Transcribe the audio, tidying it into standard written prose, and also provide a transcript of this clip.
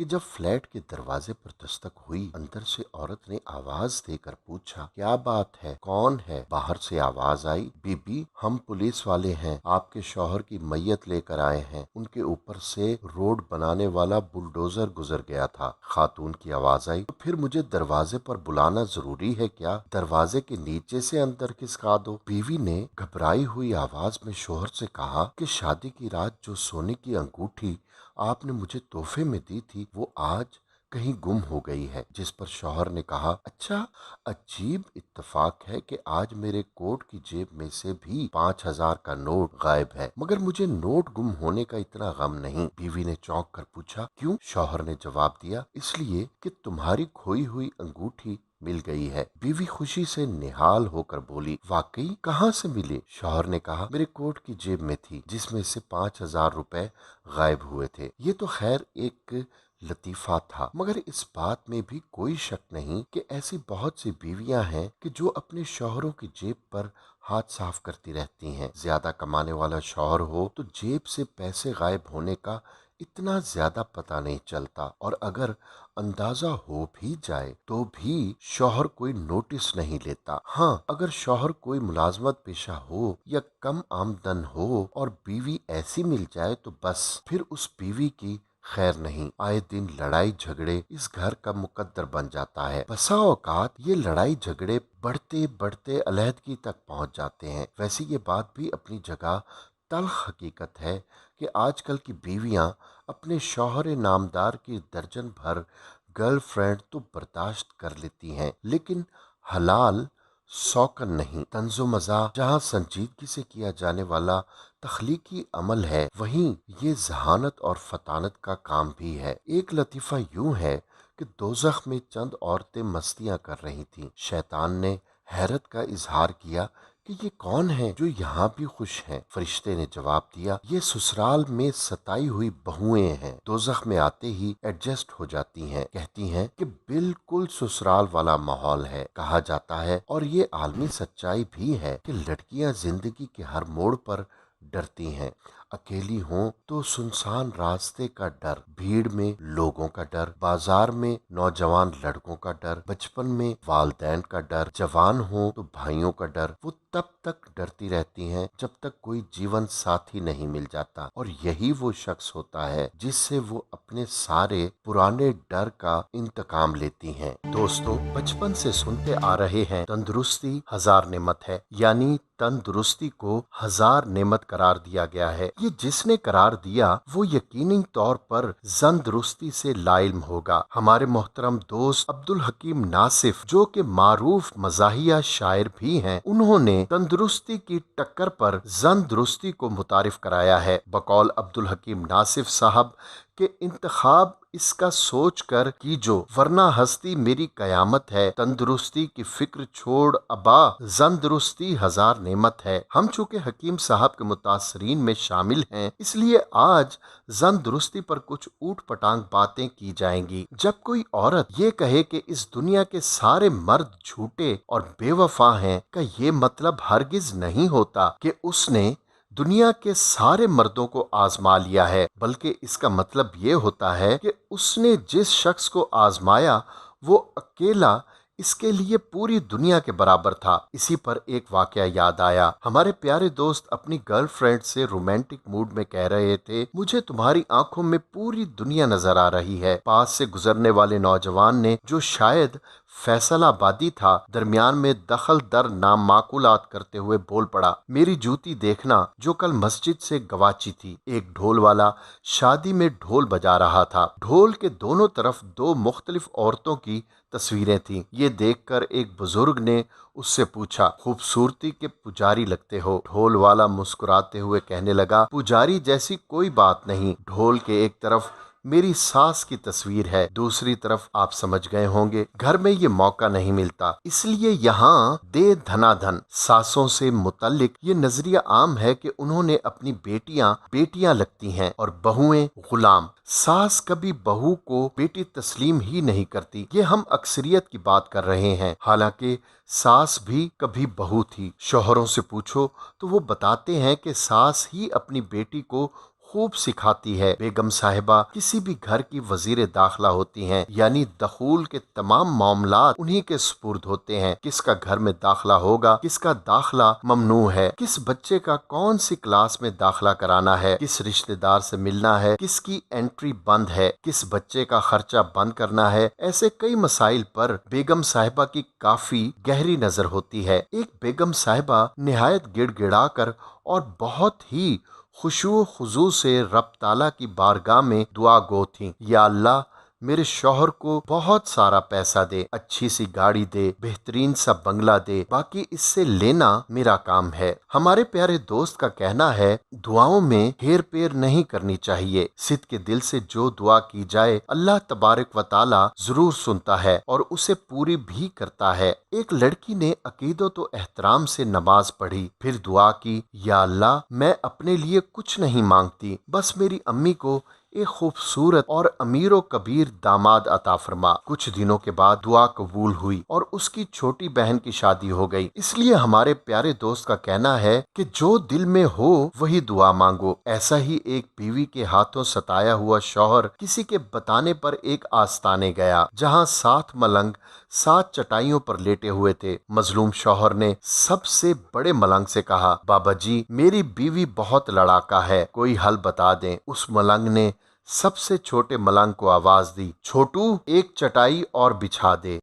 कि जब फ्लैट के दरवाजे पर दस्तक हुई, अंदर से औरत ने आवाज देकर पूछा, क्या बात है, कौन है? बाहर से आवाज आई, बीबी हम पुलिस वाले हैं, आपके शौहर की मैयत लेकर आए हैं, उनके ऊपर से रोड बनाने वाला बुलडोजर गुजर गया था। खातून की आवाज आई, तो फिर मुझे दरवाजे पर बुलाना जरूरी है क्या? दरवाजे के नीचे से अंदर खिसका दो। बीवी ने घबराई हुई आवाज में शौहर से कहा कि शादी की रात जो सोने की अंगूठी आपने मुझे तोहफे में दी थी वो आज कहीं गुम हो गई है। जिस पर शौहर ने कहा, अच्छा, अजीब इत्तेफाक है कि आज मेरे कोट की जेब में से भी 5,000 का नोट गायब है, मगर मुझे नोट गुम होने का इतना गम नहीं। बीवी ने चौंक कर पूछा, क्यों? शौहर ने जवाब दिया, इसलिए कि तुम्हारी खोई हुई अंगूठी मिल गई है। बीवी खुशी से निहाल होकर बोली, वाकई? कहाँ से मिली? शौहर ने कहा, मेरे कोट की जेब में थी, जिसमें से 5,000 रुपए गायब हुए थे। ये तो खैर एक लतीफा था, मगर इस बात में भी कोई शक नहीं कि ऐसी बहुत सी बीवियां हैं कि जो अपने शौहरों की जेब पर हाथ साफ करती रहती हैं। ज्यादा कमाने वाला शौहर हो तो जेब से पैसे गायब होने का इतना ज्यादा पता नहीं चलता, और अगर अंदाजा हो भी जाए तो भी शौहर कोई नोटिस नहीं लेता। हाँ, अगर शौहर कोई मुलाजमत पेशा हो या कम आमदन हो और बीवी ऐसी मिल जाए तो बस फिर उस बीवी की खैर नहीं। आए दिन लड़ाई झगड़े इस घर का मुकद्दर बन जाता है। बसा औकात ये लड़ाई झगड़े बढ़ते बढ़ते अलहदगी तक पहुंच जाते हैं। वैसे ये बात भी अपनी जगह तल्ख हकीकत है कि आजकल की बीवियां अपने शौहर नामदार की दर्जन भर गर्लफ्रेंड तो बर्दाश्त कर लेती हैं, लेकिन हलाल शौकन नहीं। तंजो मज़ा जहाँ संजीदगी से किया जाने वाला तख्लीकी अमल है, वहीं ये जहानत और फतानत का काम भी है। एक लतीफ़ा यूं है कि दोज़ख में चंद औरतें मस्तियां कर रही थीं। शैतान ने हैरत का इजहार किया कि ये कौन है जो यहाँ भी खुश हैं? फरिश्ते ने जवाब दिया, ये ससुराल में सताई हुई बहुएं हैं, दोज़ख में आते ही एडजस्ट हो जाती हैं। कहती हैं कि बिल्कुल ससुराल वाला माहौल है। कहा जाता है, और ये आलमी सच्चाई भी है, कि लड़कियां जिंदगी के हर मोड़ पर डरती हैं। अकेली हों तो सुनसान रास्ते का डर, भीड़ में लोगों का डर, बाजार में नौजवान लड़कों का डर, बचपन में वालदैन का डर, जवान हो तो भाइयों का डर। वो तब तक डरती रहती हैं जब तक कोई जीवन साथी नहीं मिल जाता, और यही वो शख्स होता है जिससे वो अपने सारे पुराने डर का इंतकाम लेती हैं। दोस्तों, बचपन से सुनते आ रहे हैं, तंदुरुस्ती हजार नेमत है, यानी तंदुरुस्ती को हजार नेमत करार दिया गया है। ये जिसने करार दिया वो यकीनी तौर पर जंदुरुस्ती से लाइल्म होगा। हमारे मोहतरम दोस्त अब्दुल हकीम नासिफ, जो कि मारूफ मज़ाहिया शायर भी हैं, उन्होंने तंदुरुस्ती की टक्कर पर जंदुरुस्ती को मुतारिफ कराया है। बकौल अब्दुल हकीम नासिफ साहब के इंतखाब इसका सोच कर कीजो, वरना हस्ती मेरी कयामत है। तंदुरुस्ती की फिक्र छोड़ अबा, जंदुरुस्ती हजार नेमत है। हम चूँकि हकीम साहब के मुतासरीन में शामिल हैं, इसलिए आज जंदुरुस्ती पर कुछ ऊट पटांग बातें की जाएंगी। जब कोई औरत ये कहे कि इस दुनिया के सारे मर्द झूठे और बेवफा हैं, का ये मतलब हरगिज नहीं होता कि उसने दुनिया के सारे मर्दों को आजमा लिया है, बल्कि इसका मतलब ये होता है कि उसने जिस शख्स को आजमाया वो अकेला इसके लिए पूरी दुनिया के बराबर था। इसी पर एक वाकया याद आया। हमारे प्यारे दोस्त अपनी गर्लफ्रेंड से रोमांटिक मूड में कह रहे थे, मुझे तुम्हारी आंखों में पूरी दुनिया नजर आ रही है। पास से गुजरने वाले नौजवान ने, जो शायद फैसलाबादी था, दरमियान में दखल दर नामाकुलात करते हुए बोल पड़ा, मेरी जूती देखना जो कल मस्जिद से गवाची थी। एक ढोल वाला शादी में ढोल बजा रहा था। ढोल के दोनों तरफ दो मुख्तलिफ औरतों की तस्वीरें थीं। ये देखकर एक बुजुर्ग ने उससे पूछा, खूबसूरती के पुजारी लगते हो। ढोल वाला मुस्कुराते हुए कहने लगा, पुजारी जैसी कोई बात नहीं। ढोल के एक तरफ मेरी सास की तस्वीर है, दूसरी तरफ आप समझ गए होंगे, घर में ये मौका नहीं मिलता, इसलिए यहाँ दे धनाधन। सासों से मुतल्लिक ये नजरिया आम है कि उन्होंने अपनी बेटियां बेटियां लगती हैं और बहुएं गुलाम। सास कभी बहू को बेटी तस्लीम ही नहीं करती। ये हम अक्सरियत की बात कर रहे हैं, हालांकि सास भी कभी बहू थी। शौहरों से पूछो तो वो बताते हैं कि सास ही अपनी बेटी को खूब सिखाती है। बेगम साहिबा किसी भी घर की वजीर दाखिला होती हैं, यानी दखूल के तमाम मामलात उन्हीं के सुपुर्द होते हैं। किसका घर में दाखिला होगा, किसका दाखिला ममनू है, किस बच्चे का कौन सी क्लास में दाखिला कराना है, किस रिश्तेदार से मिलना है, किसकी एंट्री बंद है, किस बच्चे का खर्चा बंद करना है, ऐसे कई मसाइल पर बेगम साहिबा की काफी गहरी नजर होती है। एक बेगम साहिबा निहायत गिड़गिड़ा कर और बहुत ही खुशू खुजू से रब ताला की बारगाह में दुआ गो थी, या अल्लाह मेरे शौहर को बहुत सारा पैसा दे, अच्छी सी गाड़ी दे, बेहतरीन सा बंगला दे, बाकी इससे लेना मेरा काम है। हमारे प्यारे दोस्त का कहना है, दुआओं में हेर पेर नहीं करनी चाहिए। सिद्ध के दिल से जो दुआ की जाए अल्लाह तबारक व ताला जरूर सुनता है और उसे पूरी भी करता है। एक लड़की ने अकीदत व एहतराम से नमाज पढ़ी, फिर दुआ की, या अल्लाह मैं अपने लिए कुछ नहीं मांगती, बस मेरी अम्मी को एक खूबसूरत और अमीर व कबीर दामाद अता फरमा। कुछ दिनों के बाद दुआ कबूल हुई और उसकी छोटी बहन की शादी हो गई। इसलिए हमारे प्यारे दोस्त का कहना है कि जो दिल में हो वही दुआ मांगो। ऐसा ही एक बीवी के हाथों सताया हुआ शौहर किसी के बताने पर एक आस्ताने गया, जहां 7 मलंग 7 चटाइयों पर लेटे हुए थे। मजलूम शौहर ने सबसे बड़े मलंग से कहा, बाबा जी मेरी बीवी बहुत लड़ाका है, कोई हल बता दें। उस मलंग ने सबसे छोटे मलंग को आवाज दी, छोटू एक चटाई और बिछा दे।